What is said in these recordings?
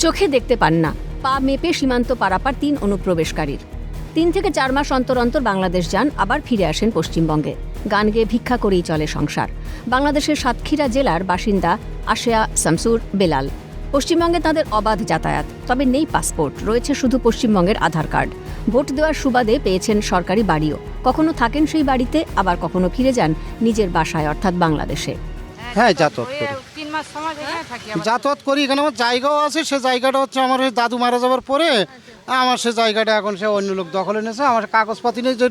চোখে দেখতে পান না, পা মেপে সীমান্ত পারাপার 3 অনুপ্রবেশকারীর। 3 থেকে 4 মাস অন্তর অন্তর বাংলাদেশ যান, আবার ফিরে আসেন পশ্চিমবঙ্গে। গান গেয়ে ভিক্ষা করেই চলে সংসার। বাংলাদেশের সাতক্ষীরা জেলার বাসিন্দা আশেয়া শামসুর বেলাল। পশ্চিমবঙ্গে তাদের অবাধ যাতায়াত, তবে নেই পাসপোর্ট, রয়েছে শুধু পশ্চিমবঙ্গের আধার কার্ড। ভোট দেওয়ার সুবাদে পেয়েছেন সরকারি বাড়িও। কখনো থাকেন সেই বাড়িতে, আবার কখনো ফিরে যান নিজের বাসায় অর্থাৎ বাংলাদেশে। হ্যাঁ, যাতায়াত করি। 3 মাস সময় এখানে থাকি। যাতায়াত করি, এখানে আমার জায়গাও আছে। সে জায়গাটা হচ্ছে আমার ওই দাদু মারা যাওয়ার পরে আমার সে জায়গাটা এখন সে অন্য লোক দখলে নিয়েছে। আমার কাগজপাতি নেই, যে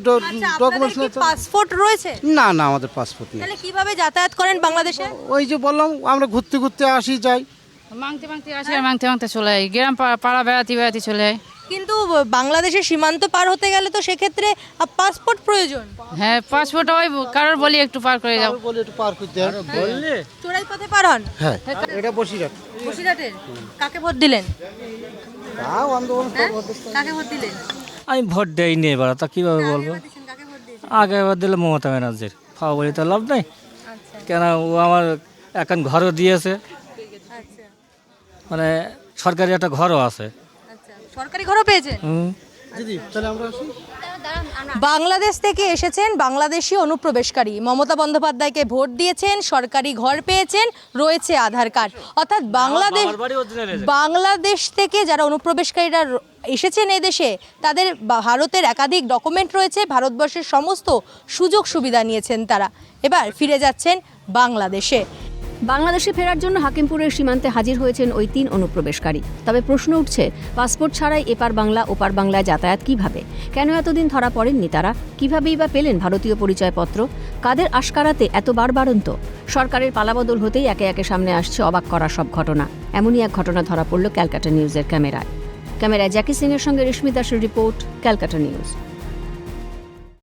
ডকুমেন্টস নেই। পাসপোর্ট রয়েছে? না না, আমাদের পাসপোর্ট নেই। তাহলে কিভাবে যাতায়াত করেন বাংলাদেশে? ওই যে বললাম, আমরা ঘুরতে ঘুরতে আসি যাই। মাংতে আসি আর মাংতে চলে যাই। গ্রাম পাড়া বেড়াতে চলে যাই। কিন্তু বাংলাদেশের সীমান্ত পার হতে গেলে তো সেক্ষেত্রে পাসপোর্ট প্রয়োজন। হ্যাঁ, পাসপোর্ট ওই কারোর বলি একটু পার করে যাও। বলে একটু পার করতে বললে। চোরাই পথে পার হন? হ্যাঁ, এটা বসিরহাট। বসিরহাটের? কাকে ভোট দিলেন? তাও আন্দোলন। কাকে ভোট দিলেন? আমি ভোট দেইনি এবার, তা কীভাবে বলবো? কাকে ভোট দিয়েছেন? আগে এবার দিলে মমতা ব্যানার্জির। ফাও বলি তো লাভ নাই, কেন ও আমার এখন ঘরও দিয়েছে, আচ্ছা মানে সরকারি একটা ঘরও আছে। আচ্ছা, সরকারি ঘরও পেয়েছেন? দিদি, তাহলে আমরা আসি। বাংলাদেশ থেকে এসেছেন বাংলাদেশি অনুপ্রবেশকারী, মমতা বন্দ্যোপাধ্যায়কে ভোট দিয়েছেন, সরকারি ঘর পেয়েছেন, রয়েছে আধার কার্ড। অর্থাৎ বাংলাদেশ থেকে যারা অনুপ্রবেশকারীরা এসেছেন এদেশে, তাদের ভারতের একাধিক ডকুমেন্ট রয়েছে, ভারতবর্ষের সমস্ত সুযোগ সুবিধা নিয়েছেন তারা। এবার ফিরে যাচ্ছেন বাংলাদেশে। বাংলাদেশে ফেরার জন্য হাকিমপুরের সীমান্তে হাজির হয়েছেন ওই 3 অনুপ্রবেশকারী। তবে প্রশ্ন উঠছে, পাসপোর্ট ছাড়াই এপার বাংলা ওপার বাংলায় যাতায়াত কিভাবে? কেন এতদিন ধরা পড়েননি তারা? কিভাবেই বা পেলেন ভারতীয় পরিচয়পত্র? কাদের আশকারাতে এত বাড়ন্ত? সরকারের পালাবদল হতেই একে একে সামনে আসছে অবাক করা সব ঘটনা। এমনই এক ঘটনা ধরা পড়ল ক্যালকাটা নিউজের ক্যামেরায়। জ্যাকি সিং এর সঙ্গে রেশমি দাসের রিপোর্ট, ক্যালকাটা নিউজ।